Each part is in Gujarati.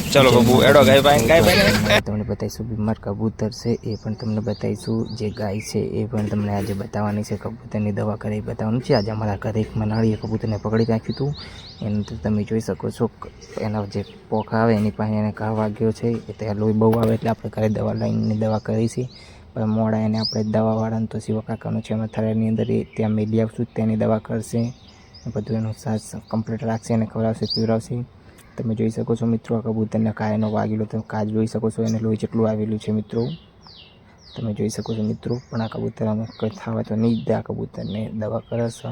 चलो बबू एडो गाय भाई તમને બતાવીશું બીમાર કબૂતર છે એ પણ તમને બતાવીશું જે ગાય છે એ પણ તમને આજે બતાવવાની છે કબૂતરની દવા કરી બતાવવાનું છે આજે અમારા ઘરે એક મનાળીએ કબૂતરને પકડી રાખ્યું હતું એનું તો તમે જોઈ શકો છો એના જે પોખ આવે એની પાસે એને ઘા વાગ્યો છે એ ત્યાં લોહી બહુ આવે એટલે આપણે ઘરે દવા લઈને દવા કરી છે પણ મોડા એને આપણે દવાવાળાને તો શિવા કાકાનું છે એમાં થરાની અંદર એ ત્યાં મેલી આવશું તેની દવા કરશે બધું એનું સાસ કમ્પ્લીટ રાખશે અને ખવડાવશે પીવડાવશે તમે જોઈ શકો છો મિત્રો આ કબૂતરને કાયનો વાગેલો તમે કાચ જોઈ શકો છો એને લોહી જેટલું આવેલું છે મિત્રો તમે જોઈ શકો છો મિત્રો પણ આ કબૂતર અમે કંઈ થવા તો નહીં જ દે આ કબૂતરને દવા કરશે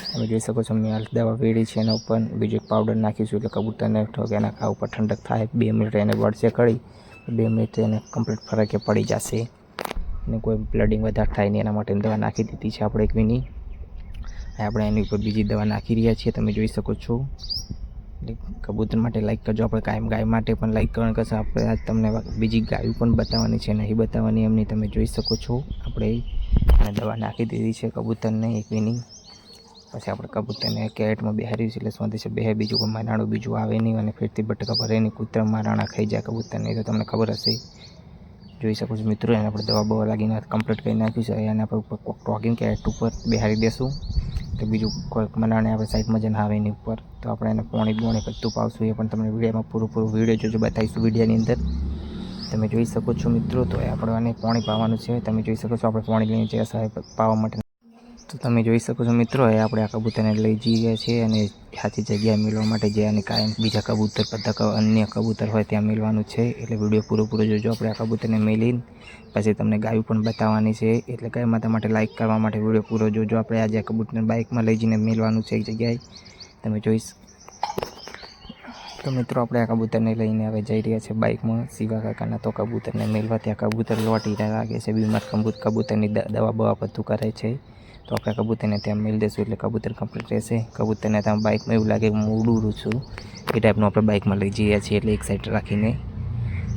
તમે જોઈ શકો છો મેં હાલ દવા વેડી છે એના ઉપર બીજો એક પાવડર નાખીશું એટલે કબૂતરને એના ઘા ઉપર ઠંડક થાય 2 મિનિટ એને વળશે કળી 2 મિનિટ એને કમ્પ્લીટ ફરકે પડી જશે અને કોઈ બ્લડિંગ વધારે થાય નહીં એના માટે દવા નાખી દીધી છે આપણે એક વીની આપણે એની ઉપર બીજી દવા નાખી રહ્યા છીએ તમે જોઈ શકો છો કબૂતર માટે લાઈક કરજો આપણે કાયમ ગાય માટે પણ લાઈક કરવાનું કરશે આપણે આજ તમને બીજી ગાયો પણ બતાવવાની છે નહીં બતાવવાની એમની તમે જોઈ શકો છો આપણે દવા નાખી દીધી છે કબૂતરને એક વીની પછી આપણે કબૂતરને કેરેટમાં બેહાર્યું છે એટલે સ્વાદી છે બે બીજું કોઈ મનાડું બીજું આવે નહીં અને ફેરથી બટકા ભરે નહીં કૂતરા મારાણા ખાઈ જાય કબૂતરને તો તમને ખબર હશે જોઈ શકો છો મિત્રો એને આપણે દવા બવા લાગીને કમ્પ્લીટ કરી નાખ્યું છે એને આપણે ઉપર ટોકીને કેરેટ ઉપર બેહારી દેશું તો બીજું કોઈક મનાણે આપણે સાઈડમાં જઈને આવે એની ઉપર તો આપણે એને પોણી બધું પાવશું એ પણ તમને વિડીયોમાં પૂરું વિડીયો જોજો બતાવીશું વિડીયોની અંદર તમે જોઈ શકો છો મિત્રો તો એ આપણે આને પાણી પાવાનું છે તમે જોઈ શકો છો આપણે પાણી લઈને જઈએ સાહેબ પાવા માટે તો તમે જોઈ શકો છો મિત્રો એ આપણે આ કબૂતરને લઈ જઈએ છીએ અને સાચી જગ્યાએ મેળવવા માટે જે અને કાયમ બીજા કબૂતર બધા અન્ય કબૂતર હોય ત્યાં મેળવાનું છે એટલે વિડીયો પૂરો જોજો આપણે આ કબૂતરને મેળીને પછી તમને ગાયું પણ બતાવવાની છે એટલે ગાય માતા માટે લાઈક કરવા માટે વિડીયો પૂરો જોજો આપણે આજે આ કબૂતરને બાઇકમાં લઈ જઈને મેળવાનું છે એક જગ્યાએ તમે જોઈશ તો મિત્રો આપણે આ કબૂતરને લઈને હવે જઈ રહ્યા છે બાઇકમાં શિવા કાકાના તો કબૂતરને મેળવા ત્યાં કબૂતર લોટી લાગે છે બીમાર કબૂતરની દવા બવા બધું કરે છે તો આપણે કબૂતરને ત્યાં મેળ દઈશું એટલે કબૂતર કમ્પ્લીટ રહેશે કબૂતરને ત્યાં બાઇકમાં એવું લાગે હું ઉડું છું એ ટાઈપનું આપણે બાઇકમાં લઈ જઈએ છીએ એટલે એક સાઈડ રાખીને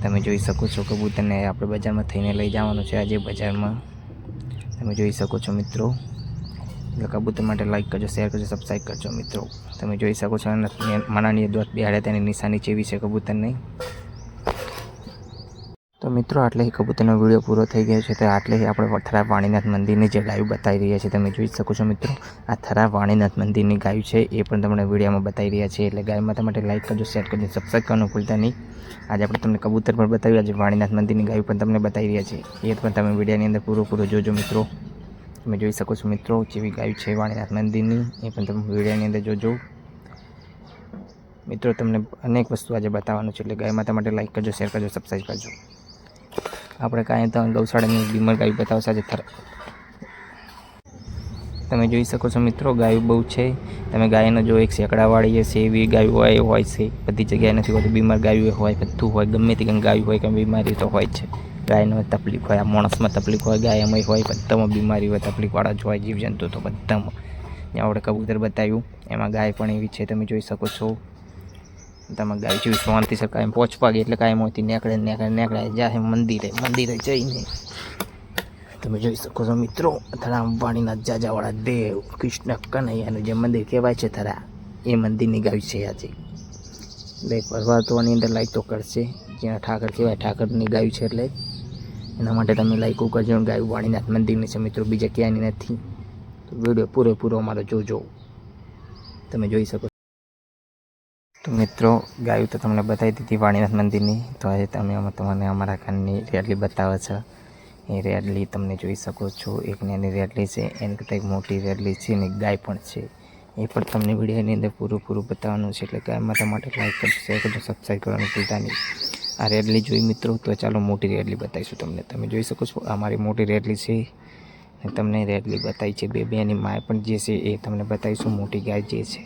તમે જોઈ શકો છો કબૂતરને આપણે બજારમાં થઈને લઈ જવાનું છે આજે બજારમાં તમે જોઈ શકો છો મિત્રો એટલે કબૂતર માટે લાઈક કરજો શેર કરજો સબસ્ક્રાઈબ કરજો મિત્રો તમે જોઈ શકો છો મનાની દોત બેહાડે તેની નિશાની ચેવી છે કબૂતરની તો મિત્રો આટલે કબૂતરનો વિડીયો પૂરો થઈ ગયો છે તો આટલે આપણે થરા વાણીનાથ મંદિરની જે ગાયું બતાવી રહ્યા છે તમે જોઈ શકો છો મિત્રો આ થરા વાણીનાથ મંદિરની ગાયું છે એ પણ તમને વિડીયોમાં બતાવી રહ્યા છે એટલે ગાય માતા માટે લાઈક કરજો શેર કરજો સબસ્ક્રાઈબ કરવાનું ભૂલતા નહીં આજે આપણે તમને કબૂતર પણ બતાવ્યું આજે વાણીનાથ મંદિરની ગાયું પણ તમને બતાવી રહ્યા છે એ પણ તમે વિડીયોની અંદર પૂરો જોજો મિત્રો તમે જોઈ શકો છો મિત્રો જેવી ગાયું છે વાણીનાથ મંદિરની એ પણ તમે વિડીયોની અંદર જોજો મિત્રો તમને અનેક વસ્તુ આજે બતાવવાનું છે એટલે ગાય માતા માટે લાઈક કરજો શેર કરજો સબસ્ક્રાઈબ કરજો આપણે કાંઈ તો ગૌશાળાની બીમાર ગાયું બતાવશે આજે તમે જોઈ શકો છો મિત્રો ગાયું બહુ છે તમે ગાયનો જો એક શેકડાવાળી છે એવી ગાયું હોય છે બધી જગ્યાએ નથી હોતી બીમાર ગાયું હોય બધું હોય ગમે તે ગાયું હોય કે બીમારી તો હોય છે ગાયનો તકલીફ હોય આ માણસમાં તકલીફ હોય ગાયમાં હોય બધામાં બીમારી હોય તકલીફવાળા જ હોય જીવજંતુ તો બધામાં જ્યાં આપણે કબૂતર બતાવ્યું એમાં ગાય પણ એવી છે તમે જોઈ શકો છો તમે ગાય જેવી શાંતિ સર કાયમ પહોંચવા ગઈ એટલે કાયમથી નીકળે જાય મંદિરે જઈને તમે જોઈ શકો છો મિત્રો થરા અંબાણીના જાજાવાળા દેવ કૃષ્ણ કનૈયાનું જે મંદિર કહેવાય છે થરા એ મંદિરની ગાય છે આજે એટલે પર્વતોની અંદર લાઈક તો કરશે જ્યાં ઠાકર કહેવાય ઠાકરની ગાય છે એટલે એના માટે તમે લાઈકો કરજો ગાયું વાણીનાથ મંદિરની છે મિત્રો બીજા ક્યાંની નથી તો વિડીયો પૂરો અમારો જોજો તમે જોઈ શકો તો મિત્રો ગાયું તો તમને બતાવી દીધી વાણીનાથ મંદિરની તો આજે તમને અમારા ઘરની રેડલી બતાવે છે એ રેડલી તમને જોઈ શકો છો એક નાની રેડલી છે એની કરતાં એક મોટી રેડલી છે અને ગાય પણ છે એ પણ તમને વિડીયોની અંદર પૂરું બતાવવાનું છે એટલે ગાય માતા માટે લાઈક કરજો શેર કરજો સબસ્ક્રાઈબ કરવાનું ભૂલતા નહીં આ રેડલી જોઈ મિત્રો તો ચાલો મોટી રેડલી બતાવીશું તમને તમે જોઈ શકો છો અમારી મોટી રેડલી છે અને તમને રેડલી બતાવી છે બેની માય પણ જે છે એ તમને બતાવીશું મોટી ગાય જે છે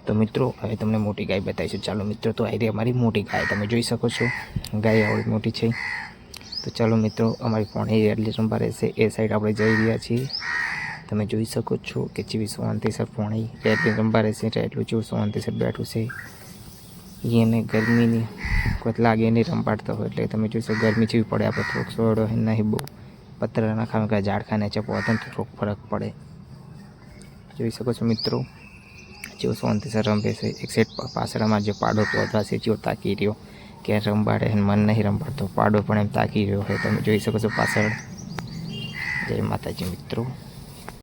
તો મિત્રો હવે તમને મોટી ગાય બતાવીશું ચાલો મિત્રો તો આ અમારી મોટી ગાય તમે જોઈ શકો છો ગાય આવડી મોટી છે તો ચાલો મિત્રો અમારી પોણી રેડલી રંબા રહેશે એ સાઈડ આપણે જઈ રહ્યા છીએ તમે જોઈ શકો છો કે જેવી શાંતિસર પોણી રેડલી રંબા રહેશે એટલું જેવું શાંતિસર બેઠું છે એને ગરમીની કોઈ લાગે નહીં રંબાડતો હોય એટલે તમે જોઈ શકો ગરમી જેવી પડે આપણે થોડોક સોડો નહીં બહુ પત્ર નાખાવે કે ઝાડખાને છે પોતે થોડોક ફરક પડે જોઈ શકો છો મિત્રો જેવો શાંતિસર રમે છે એક સાઈડ પાછળમાં જે પાડો પહોંચવા છે જેવો તાકી રહ્યો કે રંબાડે અને મન નહીં રંબાડતો. પાડો પણ એમ તાકી રહ્યો છે, તમે જોઈ શકો છો પાછળ. જય માતાજી મિત્રો.